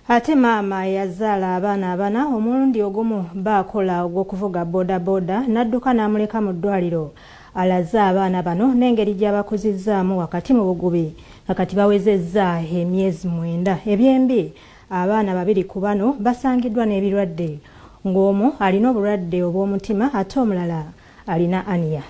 Ate maama Eyazaala abaana abana omulundi ogumu baakola ogw'okuvuga bodaboda n'adduka n'amuleka mu ddwaliro. Alaze abaana bano n'engeri gy'abakuzizaamu wakati mu bugubi kakati bawezezza emyezi 9. Ebyembi abaana 2 ku bano basangiddwa n'ebirwadde, ng'omu alina obulwadde obw'omutima ate omulala alina Ania.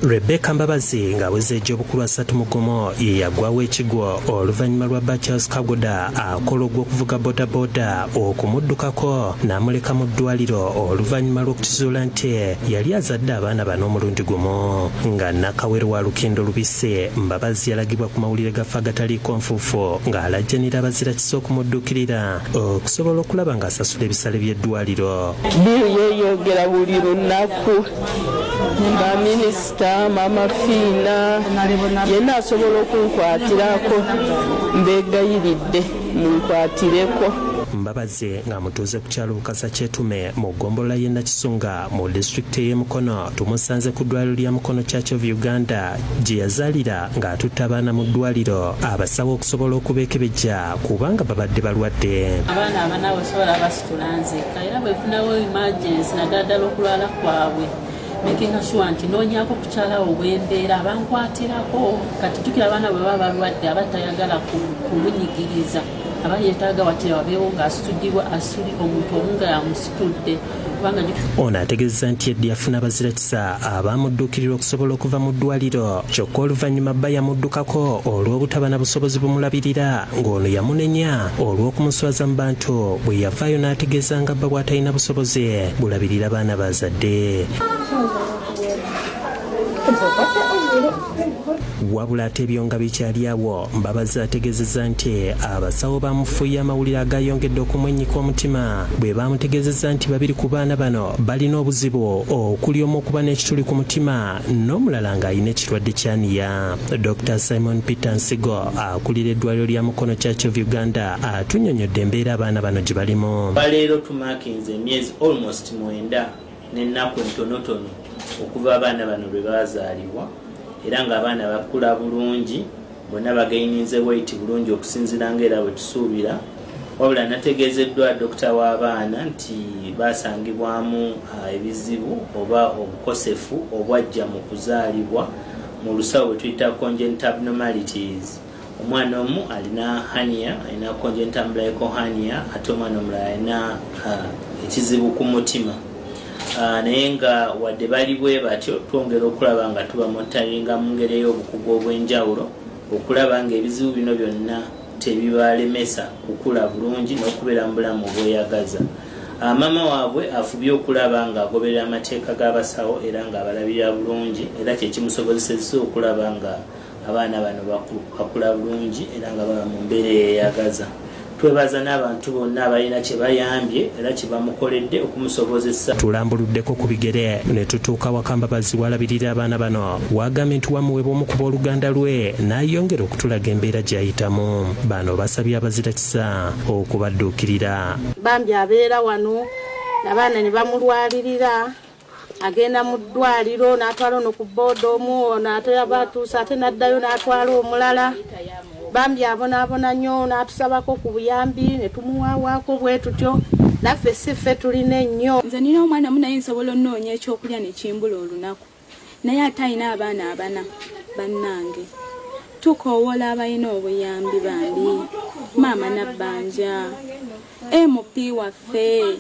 Rebecca Mbabazi ng'aweze egy'obukulu 3 mu gumu ye yagwawo ekigwo oluvannyuma lwa Charles Kagoda akola ogw'okuvuga bodaboda okumuddukako n'amuleka mu ddwaliro oluvannyuma lw'okukizuula nti yali azadde abaana bano omulundi gumu. Nga Nakawere wa Lukindo Lubise, Mbabazi yalagibwa ku mawulire gafa agataliiko nfuufu ng'alajjanira abazira kisa okumuddukirira okusobola okulaba ng'asasula ebisale by'eddwaliro. Yeyogera buli lunaku Minisita Mama Fiina yenna asobola okunkwatirako mbegayiridde munkwatireko. Mbabazi ng'amutuuze ku kyalo Bukasa Kyetume mu ggombolola y'e Nakisunga mu disitulikiti y'e Mukono tumusanze ku ddwaliro lya Mukono Church of Uganda gye yazaalira ng'atutta abaana mu ddwaliro abasaba okusobola okubeekebejja kubanga babadde balwadde. Abaana abana basobola basitula nzekka era bwefunawo emergency naddala okulwala kwabwe making sure nti noonyako kukyalawo bwembeera abankwatirako. Kati jjukira abaana bwe baba balwadde abatayagala kumunyigiriza abayetaaga wati wabeewo ng'asituddibwa asuli omuntu omu nga yamusitudde. Ono ategeeza nti eddi yafuna abazira kisa abaamudduukirira okusobola okuva mu ddwaliro kyokka oluvannyuma bba yamuddukako olw'obutaba na busobozi bumulabirira ng'ono yamunenya olw'okumuswaza mu bantu bwe yavaayo n'ategeeza nga bba bw'atalina busobozi bulabirira abaana bazadde. Wabula ate ebyo nga bikyali awo, Mbabazi ategeezezza nti abasawo bamufuuye amawulire agayongedde okumwennyika omutima bwe bamutegeezezza nti 2 ku baana bano balina obuzibu okuli omu okuba n'ekituli ku mutima n'omulala ng'alina ekirwadde kya Ania. Dr. Simon Peter Nsigo akulira eddwaliro lya Mukono Church of Uganda atunnyonnyodde embeera abaana bano gye balimu. Leero tumakinze emyezi almost 9 n'ennaku ntonotono okuva abaana bano bwe baazaalibwa era ng'abaana bakula bulungi bonna bagayinize weight bulungi okusinziira ng'era bwe tusuubira. Wabula nategeezeddwa dokita w'abaana nti baasangibwamu ebizibu oba obukosefu obwajja mu kuzaalibwa mu lusawo bwe tuyita congenital abnormalities. Omwana omu alina Ania, alina congenital baliko Ania, ate omwana omulala alina ekizibu ku mutima. Naye nga wadde bali bwe batyo twongera okulaba nga tuba monitoringa mu ngeri y'obukugu obw'enjawulo okulaba ng'ebizibu bino byonna tebibalemesa kukula bulungi n'okubeera mu bulamu obweyagaza. Maama waabwe afubye okulaba ng'agoberera amateeka g'abasawo era ng'abalabirira bulungi era kye kimusobozesezza okulaba nga abaana bano bakula bulungi era nga baba mu mbeera eyeyagaza. Twebaza n'abantu bonna abalina kye bayambye era kye bamukoledde okumusobozesa. Tulambuluddeko ku bigere ne tutuuka waka Mbabazi walabirira abaana bano wagambye nti wamuwe bw'omu ku booluganda lwe n'ayongera okutulaga embeera gy'ayitamu. Bano basabye abazira kisa okubadduukirira. Bambi abeera wano abaana ne bamulwalirira agenda mu ddwaliro n'atwala ono ku booda omu n'ate abatuusa ate n'addayo n'atwala omulala. Bambi abonaabona nnyo n'atusabako ku buyambi ne tumuwaawaako bwe tutyo naffe si ffe tulina ennyo. Nze nina omwana mu naye nsobola onnoonya ekyokulya ne kimbula olunaku naye ate alina abaana abana bannange. Tukoowola abalina obuyambi bambi maama Nabbanja MP waffe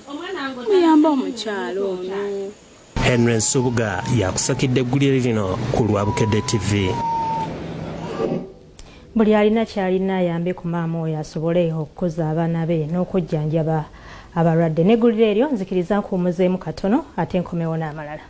muyamba omukyalo ono. Henry Nsubuga yakusakidde eggulire lino ku Lwavuddeko TV. Buli alina kyalina ayambe ku maama oyo asobole okukuza abaana be n'okujjanjaba abalwadde. N'eggulire eryo nzikiriza nkuumuzeemu katono ate nkomewo n'amalala.